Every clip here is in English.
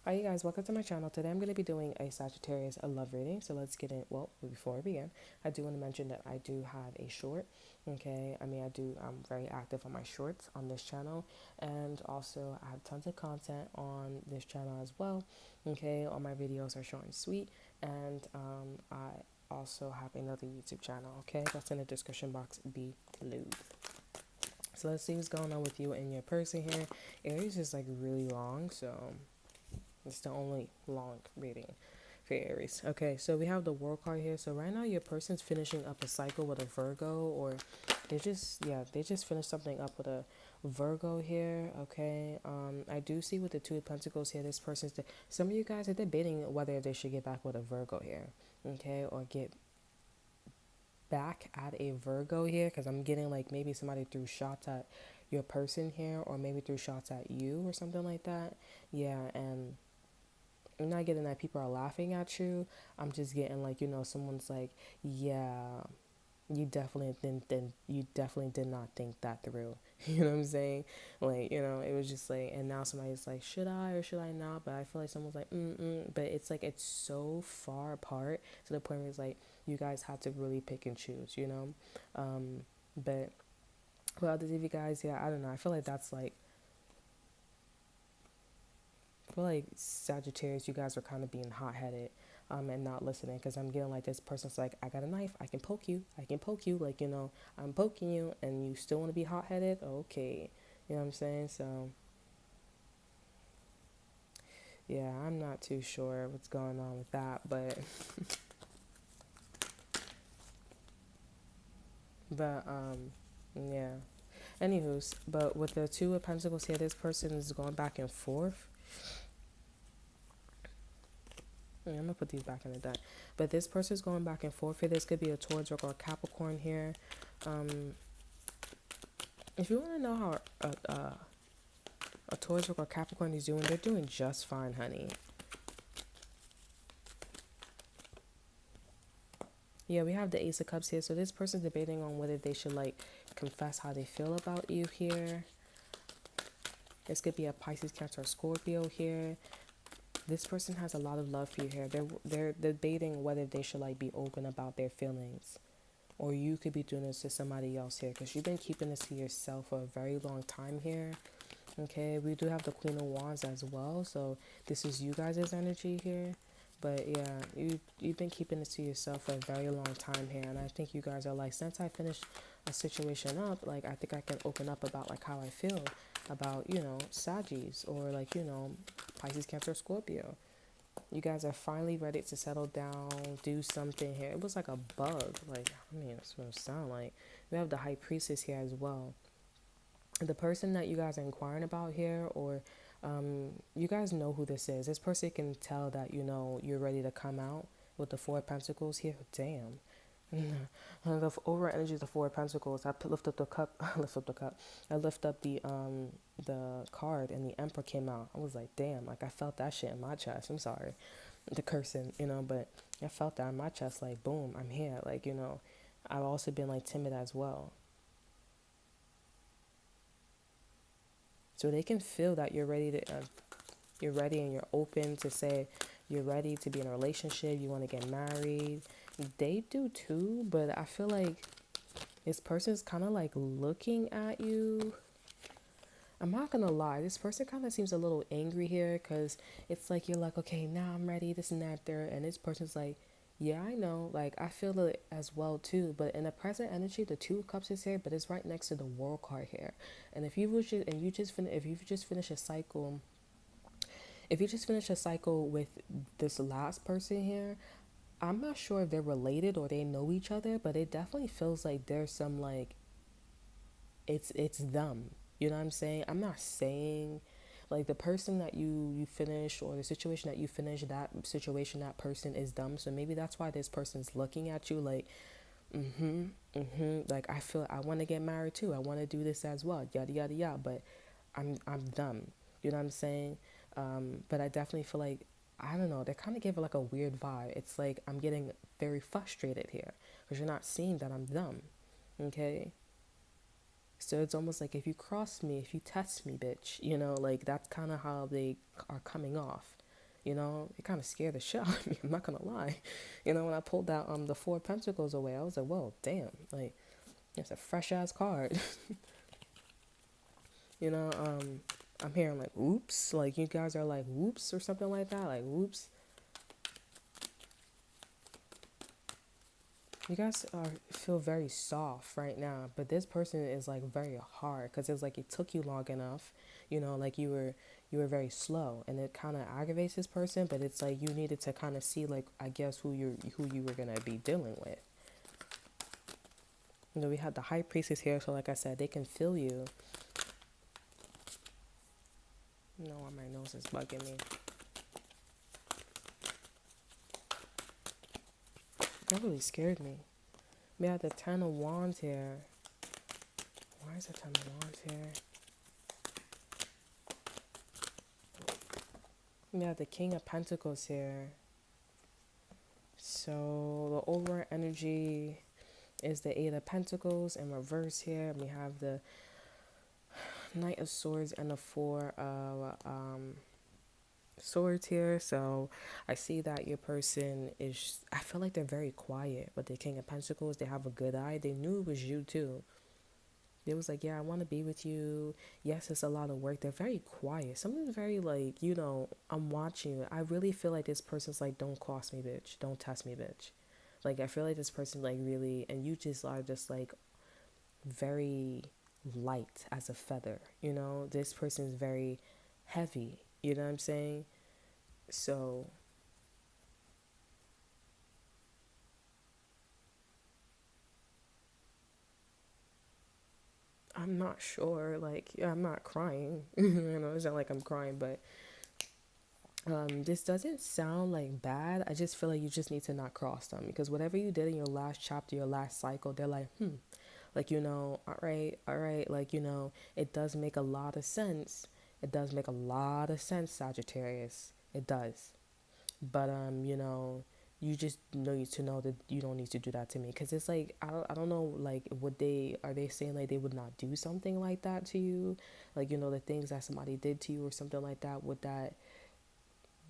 Hi, you guys, welcome to my channel. Today I'm going to be doing a Sagittarius a love reading. So let's get in. Well, before we begin, I do want to mention that I do have a short. Okay, I'm very active on my shorts on this channel, and also I have tons of content on this channel as well. Okay, all my videos are short and sweet, and I also have another YouTube channel. Okay, that's in the description box below. So let's see what's going on with you and your person here. Aries is like really long, so it's the only long reading for Aries. Okay, so we have the World card here. So right now your person's finishing up a cycle with a Virgo, or they just finished something up with a Virgo here. Okay. I do see with the Two of Pentacles here, some of you guys are debating whether they should get back with a Virgo here. Okay, or get back at a Virgo here, because I'm getting like maybe somebody threw shots at your person here, or maybe threw shots at you or something like that. Yeah, and I'm not getting that people are laughing at you. I'm just getting like, someone's like, yeah, you definitely did not think that through. You know what I'm saying? Like, it was just like, and now somebody's like, should I or should I not? But I feel like someone's like, but it's like it's so far apart to the point where it's like you guys have to really pick and choose, but well, others of you guys, yeah, I don't know. I feel like Sagittarius, you guys are kind of being hot headed, and not listening, because I'm getting like this person's like, I got a knife, I can poke you, like, I'm poking you, and you still want to be hot headed? Okay. You know what I'm saying? So, yeah, I'm not too sure what's going on with that, but, yeah. Anywho's, but with the Two of Pentacles here, this person is going back and forth. Yeah, I'm gonna put these back in the deck. But this person's going back and forth here. This could be a Taurus or a Capricorn here. Um, if you want to know how a Taurus or a Capricorn is doing, they're doing just fine, honey. Yeah, we have the Ace of Cups here. So this person's debating on whether they should like confess how they feel about you here. This could be a Pisces, Cancer, or Scorpio here. This person has a lot of love for you here. They're debating whether they should like be open about their feelings, or you could be doing this to somebody else here, because you've been keeping this to yourself for a very long time here. Okay, we do have the Queen of Wands as well, so this is you guys' energy here. But yeah, you've been keeping this to yourself for a very long time here, and I think you guys are like, since I finished a situation up, like I think I can open up about like how I feel about Saggies, or like Pisces, Cancer, Scorpio. You guys are finally ready to settle down, do something here. It was like a bug, like, I mean, that's what it sound like. We have the High Priestess here as well. The person that you guys are inquiring about here, or you guys know who this is. This person can tell that you're ready to come out with the Four of Pentacles here. Damn. The over energy of the Four of Pentacles. Lift up the cup. Lift up the cup. I lift up the card, and the Emperor came out. I was like, damn. Like, I felt that shit in my chest. I'm sorry, the cursing, but I felt that in my chest. Like, boom, I'm here. Like, I've also been like timid as well. So they can feel that you're ready and you're open to say you're ready to be in a relationship. You want to get married. They do too, but I feel like this person's kind of like looking at you. I'm not gonna lie, this person kind of seems a little angry here, because it's like you're like, okay, now I'm ready, this and that, there, and this person's like, yeah, I know, like I feel it as well too. But in the present energy, the Two of Cups is here, but it's right next to the World card here. And if you just finish a cycle, if you just finish a cycle with this last person here, I'm not sure if they're related or they know each other, but it definitely feels like there's some like it's them. You know what I'm saying? I'm not saying like the person that you finish, or the situation that you finish, that situation, that person is dumb. So maybe that's why this person's looking at you like, like I feel I want to get married too. I want to do this as well. Yada yada yada. But I'm dumb. You know what I'm saying? But I definitely feel like, I don't know. They kind of give it like a weird vibe. It's like I'm getting very frustrated here because you're not seeing that I'm dumb. Okay. So it's almost like, if you cross me, if you test me, bitch, like that's kind of how they are coming off. You know, it kind of scared the shit out of me. I'm not gonna lie. You know, when I pulled that the Four of Pentacles away, I was like, whoa, damn, like it's a fresh ass card. You know, I'm hearing like oops, like you guys are like whoops or something like that, like whoops. You guys feel very soft right now, but this person is like very hard because it's like it took you long enough, you know, like you were very slow, and it kind of aggravates this person. But it's like you needed to kind of see, like, I guess who you were gonna be dealing with. You know, we have the High Priestess here, so like I said, they can feel you. You know why my nose is bugging me. That really scared me. We have the Ten of Wands here. Why is the Ten of Wands here? We have the King of Pentacles here. So the overall energy is the Eight of Pentacles in reverse here. We have the Knight of Swords and the Four of Swords here. So I see that your person is, I feel like they're very quiet. But the King of Pentacles, they have a good eye. They knew it was you too. They was like, yeah, I want to be with you. Yes, it's a lot of work. They're very quiet. Something's very like, you know, I'm watching you. I really feel like this person's like, don't cross me, bitch. Don't test me, bitch. Like, I feel like this person like really, and you just are just like very light as a feather. You know, this person is very heavy. You know what I'm saying? So I'm not sure. Like, yeah, I'm not crying. You know, it's not like I'm crying, but this doesn't sound like bad. I just feel like you just need to not cross them, because whatever you did in your last chapter, your last cycle, they're like, like, you know, all right, like, you know, it does make a lot of sense. It does make a lot of sense, Sagittarius. It does. But you know, you just need to know that you don't need to do that to me, because it's like I don't know, like, would they, are they saying like they would not do something like that to you, like, you know, the things that somebody did to you or something like that, would that,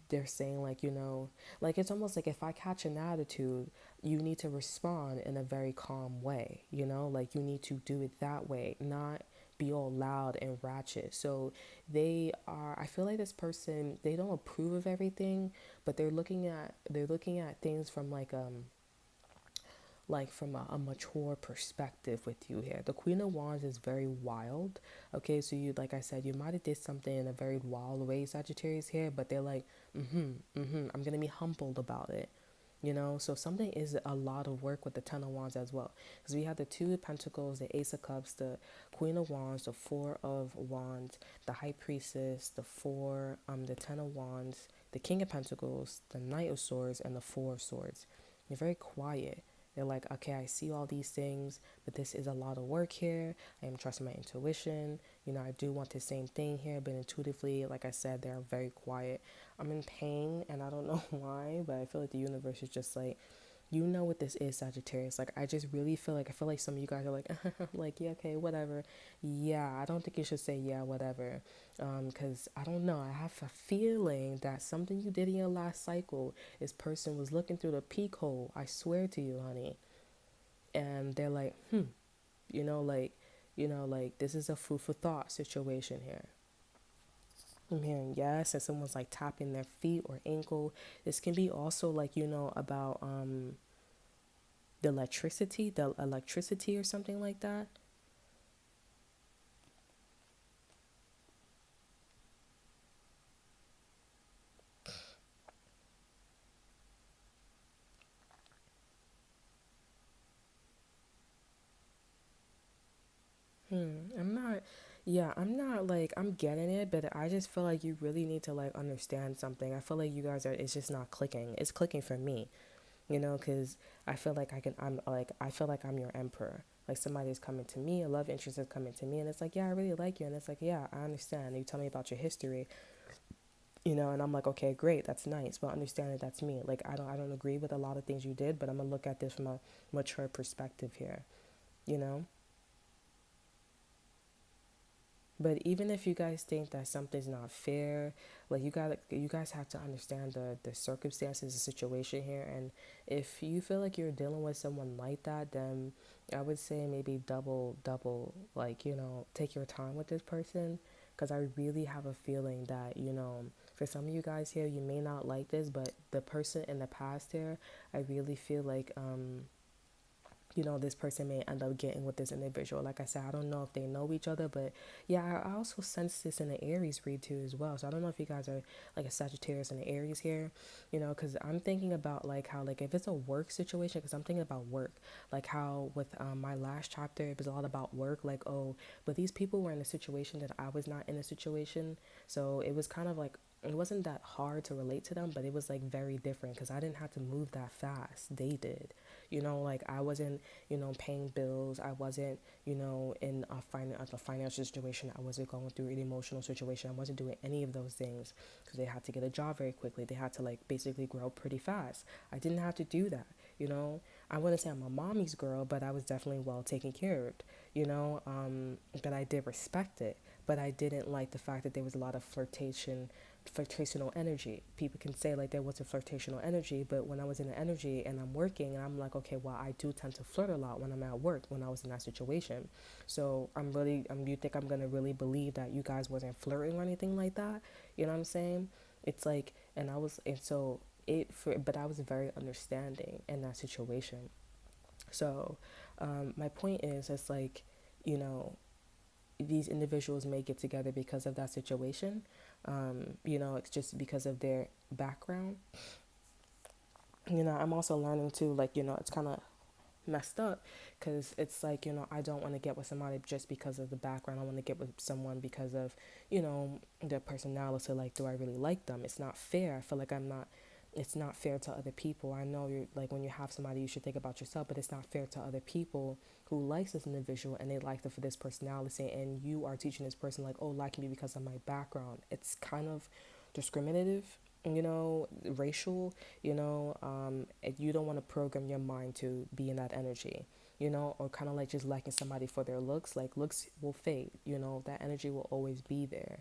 they're saying like, you know, like it's almost like if I catch an attitude, you need to respond in a very calm way, you know, like you need to do it that way, not be all loud and ratchet. So they are, I feel like this person, they don't approve of everything, but they're looking at things from like from a mature perspective with you here. The Queen of Wands is very wild. Okay, so you, like I said, you might have did something in a very wild way, Sagittarius here, but they're like, I'm gonna be humbled about it. You know, so something is a lot of work with the Ten of Wands as well, because we have the Two of Pentacles, the Ace of Cups, the Queen of Wands, the Four of Wands, the High Priestess, the Ten of Wands, the King of Pentacles, the Knight of Swords, and the Four of Swords. You're very quiet. They're like, okay, I see all these things, but this is a lot of work here. I am trusting my intuition. You know, I do want the same thing here, but intuitively, like I said, they're very quiet. I'm in pain, and I don't know why, but I feel like the universe is just like, you know what this is, Sagittarius. Like, I just really feel like, I feel like some of you guys are like, like, yeah, okay, whatever. Yeah, I don't think you should say, yeah, whatever. Because I don't know. I have a feeling that something you did in your last cycle, this person was looking through the peek hole. I swear to you, honey. And they're like, like, this is a food for thought situation here. I'm hearing yes, and someone's like tapping their feet or ankle. This can be also like, you know, about the electricity or something like that. I'm not, yeah, I'm not like, I'm getting it, but I just feel like you really need to like understand something. I feel like you guys are, it's just not clicking. It's clicking for me, you know, because I feel like I feel like I'm your emperor. Like somebody's coming to me, a love interest is coming to me, and it's like, yeah, I really like you. And it's like, yeah, I understand. You tell me about your history, you know, and I'm like, okay, great, that's nice, but understand that that's me. Like, I don't agree with a lot of things you did, but I'm gonna look at this from a mature perspective here, you know. But even if you guys think that something's not fair, like you guys have to understand the circumstances, the situation here. And if you feel like you're dealing with someone like that, then I would say maybe double, like, take your time with this person. Because I really have a feeling that, for some of you guys here, you may not like this, but the person in the past here, I really feel like, this person may end up getting with this individual. Like I said, I don't know if they know each other, but yeah, I also sense this in the Aries read too as well. So I don't know if you guys are like a Sagittarius and an Aries here, because I'm thinking about like how, like, if it's a work situation, because I'm thinking about work, like how with my last chapter, it was a lot about work, like, oh, but these people were in a situation that I was not in a situation. So it was kind of like, it wasn't that hard to relate to them, but it was like very different because I didn't have to move that fast. They did. Like I wasn't, paying bills. I wasn't, in a financial situation. I wasn't going through an emotional situation. I wasn't doing any of those things because they had to get a job very quickly. They had to like basically grow pretty fast. I didn't have to do that. I wouldn't say I'm a mommy's girl, but I was definitely well taken care of, but I did respect it. But I didn't like the fact that there was a lot of flirtational energy. People can say like there wasn't flirtational energy, but when I was in the energy and I'm working and I'm like, okay, well, I do tend to flirt a lot when I'm at work when I was in that situation. So you think I'm gonna really believe that you guys wasn't flirting or anything like that? You know what I'm saying? It's like, but I was very understanding in that situation. So my point is, it's like, you know, these individuals may get together because of that situation. It's just because of their background. I'm also learning too, like, it's kind of messed up because it's like, I don't want to get with somebody just because of the background. I want to get with someone because of, their personality. Like, do I really like them? It's not fair. I feel like it's not fair to other people. I know you're like, when you have somebody, you should think about yourself, but it's not fair to other people who likes this individual and they like them for this personality, and you are teaching this person like, oh, liking me because of my background. It's kind of discriminative, racial, and you don't want to program your mind to be in that energy, or kind of like just liking somebody for their looks. Like, looks will fade, that energy will always be there.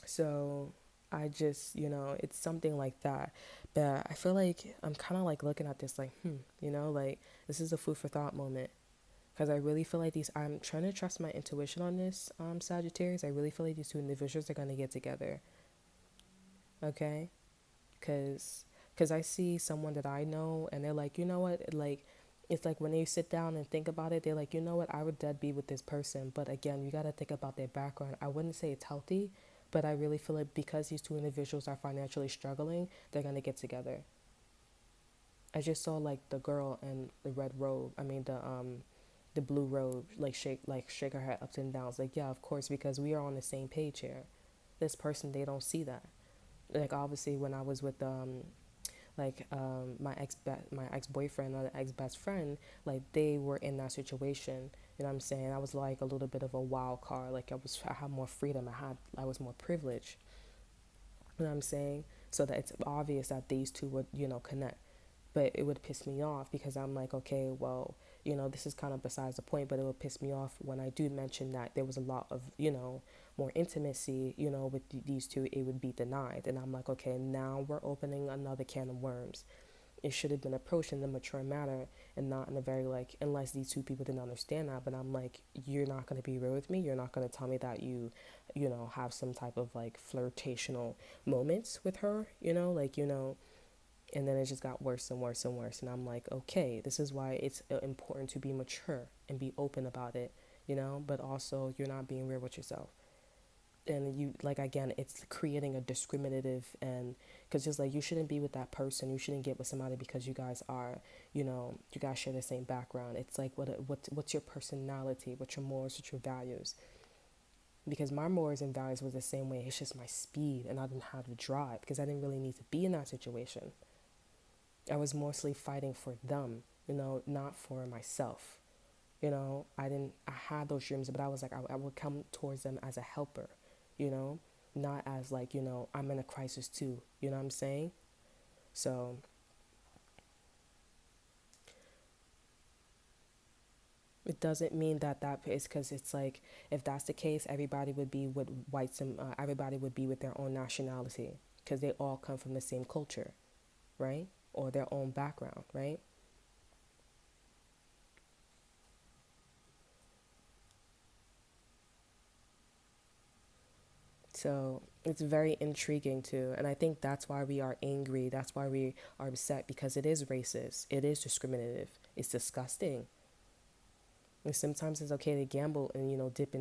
So I just, it's something like that. But I feel like I'm kind of like looking at this like, like, this is a food for thought moment. Because I really feel like I'm trying to trust my intuition on this, Sagittarius. I really feel like these two individuals are going to get together. Okay? Because I see someone that I know and they're like, you know what? Like, it's like when they sit down and think about it, they're like, you know what? I would dead be with this person. But again, you got to think about their background. I wouldn't say it's healthy, but I really feel like because these two individuals are financially struggling, they're going to get together. I just saw like the girl in the red robe. I mean, the blue robe, like shake her head ups and downs. Like, yeah, of course, because we are on the same page here. This person, they don't see that. Like, obviously, when I was with my ex-boyfriend or ex-best friend, like, they were in that situation. You know what I'm saying? I was like a little bit of a wild card. Like, I had more freedom. I was more privileged. You know what I'm saying? So that it's obvious that these two would, connect. But it would piss me off because I'm like, okay, well, this is kind of besides the point, but it would piss me off when I do mention that there was a lot of, more intimacy, with these two, it would be denied. And I'm like, okay, now we're opening another can of worms. It should have been approached in a mature manner and not in a very, like, unless these two people didn't understand that. But I'm like, you're not going to be real with me. You're not going to tell me that have some type of like flirtational moments with her, and then it just got worse and worse and worse. And I'm like, okay, this is why it's important to be mature and be open about it, but also you're not being real with yourself. And you, like, again, it's creating a discriminative, and because just like, you shouldn't be with that person. You shouldn't get with somebody because you guys are, you guys share the same background. It's like, what's your personality? What's your morals? What's your values? Because my morals and values was the same way. It's just my speed, and I didn't have to drive because I didn't really need to be in that situation. I was mostly fighting for them, not for myself. I had those dreams, but I was like, I would come towards them as a helper, you know, not as like, I'm in a crisis too. You know what I'm saying? So, It doesn't mean that that is, because it's like, if that's the case, everybody would be with whites and everybody would be with their own nationality because they all come from the same culture, right? Or their own background, right? So it's very intriguing too. And I think that's why we are angry. That's why we are upset, because it is racist. It is discriminative. It's disgusting. And sometimes it's okay to gamble and, dip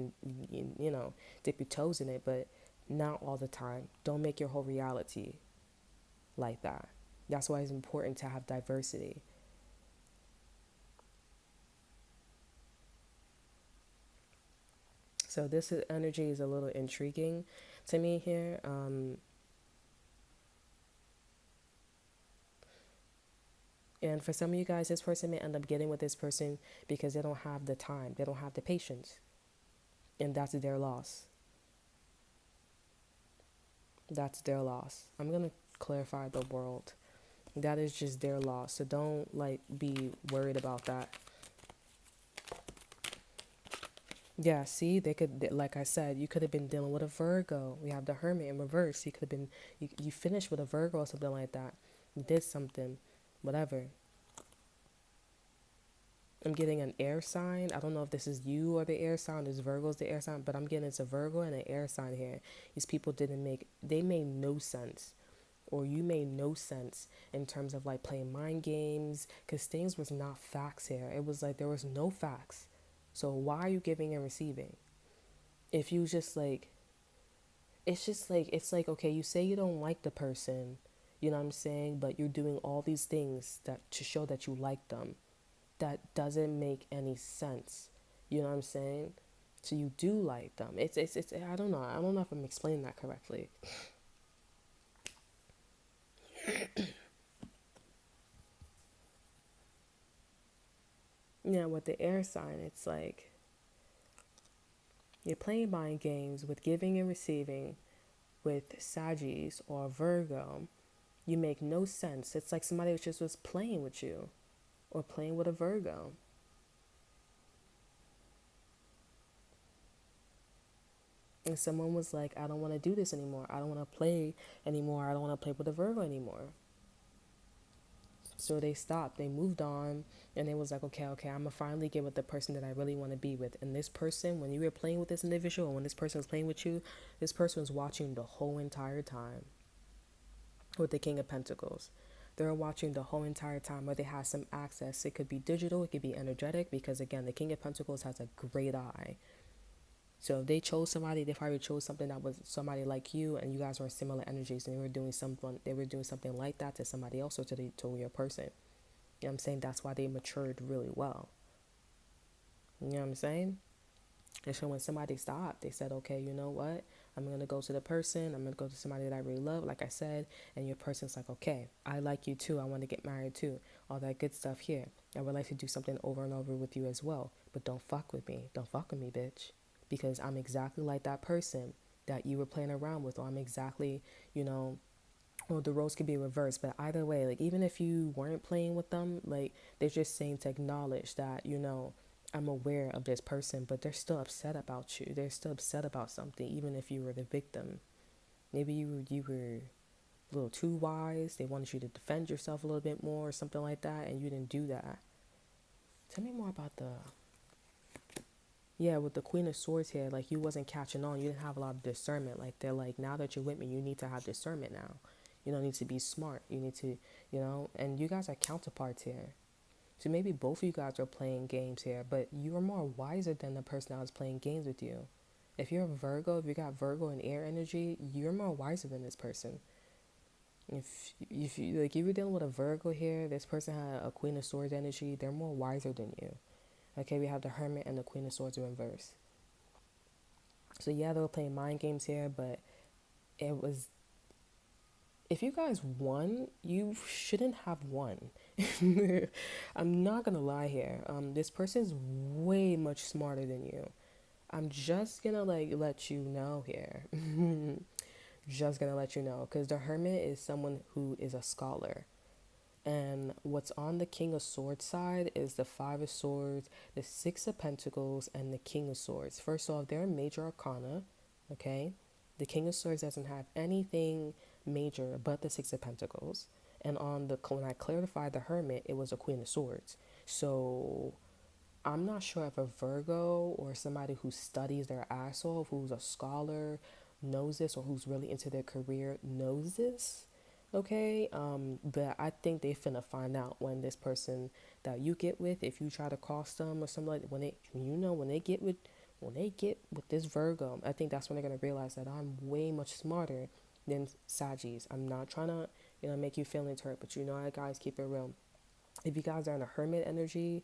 your toes in it, but not all the time. Don't make your whole reality like that. That's why it's important to have diversity. So energy is a little intriguing to me here. And for some of you guys, this person may end up getting with this person because they don't have the time, they don't have the patience, and that's their loss. That's their loss. I'm gonna clarify the world. That is just their loss. So don't like be worried about that. Yeah, see, they could, like I said, you could have been dealing with a Virgo. We have the Hermit in reverse. You could have been, you finished with a Virgo or something like that. You did something, whatever. I'm getting an air sign. I don't know if this is you or the air sign. This Virgo's the air sign, but I'm getting it's a Virgo and an air sign here. These people they made no sense. Or you made no sense in terms of like playing mind games, because things was not facts here. It was like there was no facts. So why are you giving and receiving? If you just like, it's like, okay, you say you don't like the person, you know what I'm saying, but you're doing all these things that to show that you like them. That doesn't make any sense. You know what I'm saying? So you do like them. It's I don't know. I don't know if I'm explaining that correctly. Yeah, with the air sign, it's like you're playing mind games with giving and receiving with Sagittarius or Virgo. You make no sense. It's like somebody just was playing with you or playing with a Virgo. And someone was like, I don't want to do this anymore. I don't want to play anymore. I don't want to play with a Virgo anymore. So they stopped, they moved on, and they was like, okay, I'm gonna finally get with the person that I really want to be with. And this person, when you were playing with this individual, when this person was playing with you, this person was watching the whole entire time with the King of Pentacles. They're watching the whole entire time, where they have some access. It could be digital, it could be energetic, because again, the King of Pentacles has a great eye. So if they chose somebody, they probably chose something that was somebody like you, and you guys were similar energies, and they were doing something like that to somebody else, or to your person. You know what I'm saying? That's why they matured really well. You know what I'm saying? And so when somebody stopped, they said, okay, you know what? I'm going to go to the person. I'm going to go to somebody that I really love, like I said. And your person's like, okay, I like you too. I want to get married too. All that good stuff here. I would like to do something over and over with you as well. But don't fuck with me. Don't fuck with me, bitch. Because I'm exactly like that person that you were playing around with. Or I'm exactly, well, the roles could be reversed, but either way, like, even if you weren't playing with them, like, they're just saying to acknowledge that, I'm aware of this person, but they're still upset about you. They're still upset about something, even if you were the victim. Maybe you were a little too wise. They wanted you to defend yourself a little bit more or something like that, and you didn't do that. Tell me more about yeah, with the Queen of Swords here, like, you wasn't catching on. You didn't have a lot of discernment. Like, they're like, now that you're with me, you need to have discernment now. You don't need to be smart. You need to, and you guys are counterparts here. So maybe both of you guys are playing games here, but you are more wiser than the person that was playing games with you. If you're a Virgo, if you got Virgo and air energy, you're more wiser than this person. If you like, you were dealing with a Virgo here, this person had a Queen of Swords energy, they're more wiser than you. Okay, we have the Hermit and the Queen of Swords in reverse. So yeah, they were playing mind games here, but it was, if you guys won, you shouldn't have won. I'm not gonna lie here. This person's way much smarter than you. I'm just gonna like let you know here. Just gonna let you know, because the Hermit is someone who is a scholar, And what's on the King of Swords side is the Five of Swords, the Six of Pentacles, and the King of Swords. First off, they're a major arcana, okay? The King of Swords doesn't have anything major but the Six of Pentacles. And on the when I clarified the Hermit, it was a Queen of Swords. So I'm not sure if a Virgo or somebody who studies their ass off, who's a scholar, knows this, or who's really into their career knows this. Okay, but I think they finna find out when this person that you get with, if you try to cross them or something like that, when they get with this Virgo, I think that's when they're gonna realize that I'm way much smarter than Saggies. I'm not trying to, make you feel hurt, but guys, keep it real. If you guys are in a Hermit energy,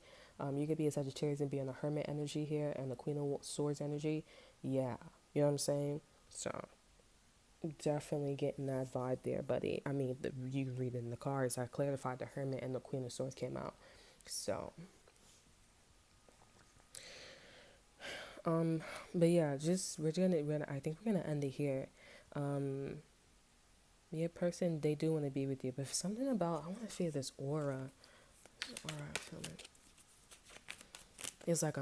you could be a Sagittarius and be in a Hermit energy here and the Queen of Swords energy. Yeah, you know what I'm saying? So definitely getting that vibe there, buddy. I mean, you read it in the cards. I clarified the Hermit and the Queen of Swords came out. So, but yeah, I think we're gonna end it here. Um, Your person, they do want to be with you, but something about I want to feel this aura. Aura, I feel it. It's like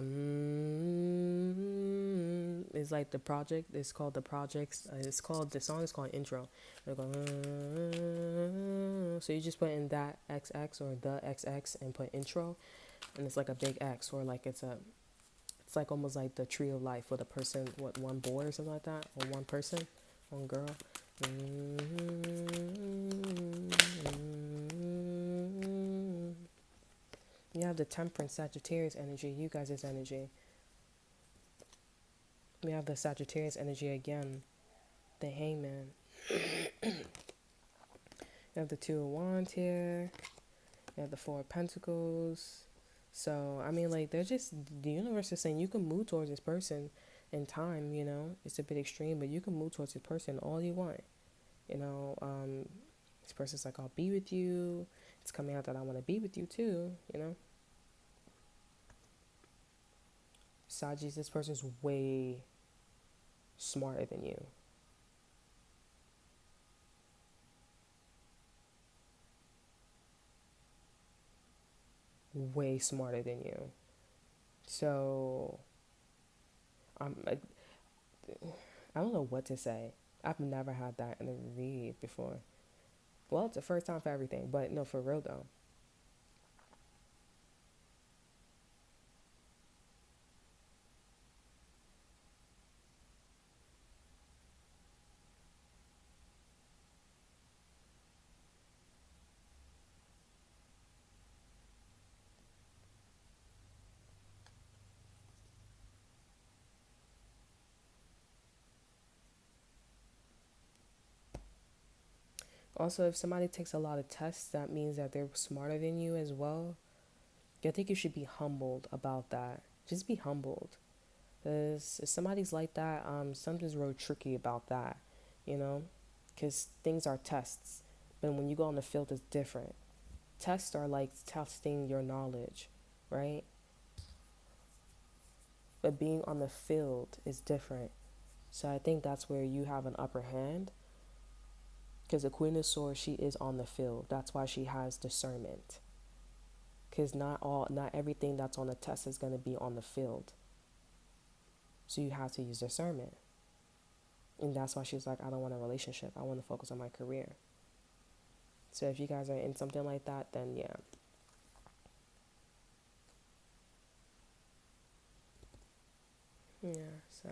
it's like the project. It's called the projects. The song is called intro. They're going, so you just put in that XX or the XX and put intro, and it's like a big X, or like it's like almost like the tree of life with a person, one boy or something like that, or one person, one girl. You have the Temperance Sagittarius energy, you guys' energy. We have the Sagittarius energy again, the Hangman. You have the Two of Wands here. You have the Four of Pentacles. So, I mean, like, they're just, the universe is saying you can move towards this person in time, It's a bit extreme, but you can move towards this person all you want. This person's like, I'll be with you. It's coming out that I want to be with you too. Sagis, this person's way smarter than you. Way smarter than you. So, I don't know what to say. I've never had that in a read before. Well, it's the first time for everything, but no, for real though. Also, if somebody takes a lot of tests, that means that they're smarter than you as well. I think you should be humbled about that. Just be humbled. Because if somebody's like that, something's real tricky about that, you know? Because things are tests. But when you go on the field, it's different. Tests are like testing your knowledge, right? But being on the field is different. So I think that's where you have an upper hand. Because the Queen of Swords, she is on the field. That's why she has discernment. Because not everything that's on the test is going to be on the field. So you have to use discernment. And that's why she's like, I don't want a relationship. I want to focus on my career. So if you guys are in something like that, then yeah. Yeah, so.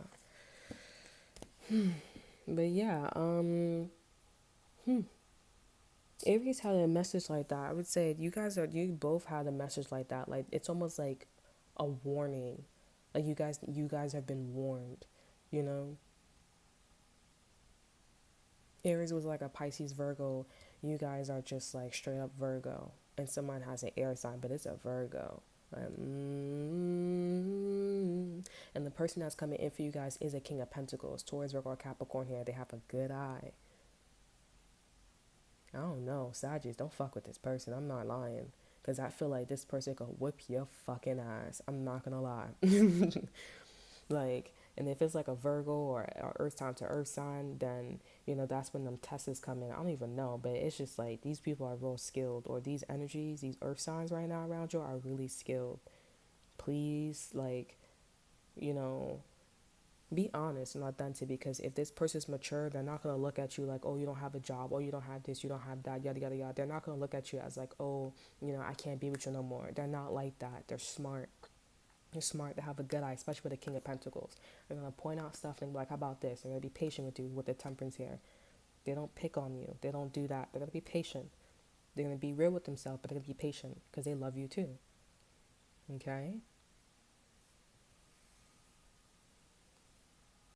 But yeah, Aries had a message like that. I would say you both had a message like that. Like it's almost like a warning. Like you guys have been warned, you know? Aries was like a Pisces Virgo. You guys are just like straight up Virgo. And someone has an air sign, but it's a Virgo. Like, And the person that's coming in for you guys is a King of Pentacles. Taurus, Virgo, or Capricorn here. They have a good eye. I don't know. Sagittarius, don't fuck with this person. I'm not lying. Because I feel like this person could whip your fucking ass. I'm not going to lie. Like, And if it's like a Virgo or earth sign to earth sign, then, you know, that's when them tests come in. I don't even know, but it's just like these people are real skilled, or these energies, these earth signs right now around you are really skilled. Please, like, you know, be honest and authentic, because if this person's mature, they're not going to look at you like, oh, you don't have a job, oh, you don't have this, you don't have that, yada, yada, yada. They're not going to look at you as like, oh, you know, I can't be with you no more. They're not like that. They're smart. They're smart. They have a good eye, especially with the King of Pentacles. They're going to point out stuff and be like, how about this? They're going to be patient with you with the temperance here. They don't pick on you. They don't do that. They're going to be patient. They're going to be real with themselves, but they're going to be patient because they love you too. Okay?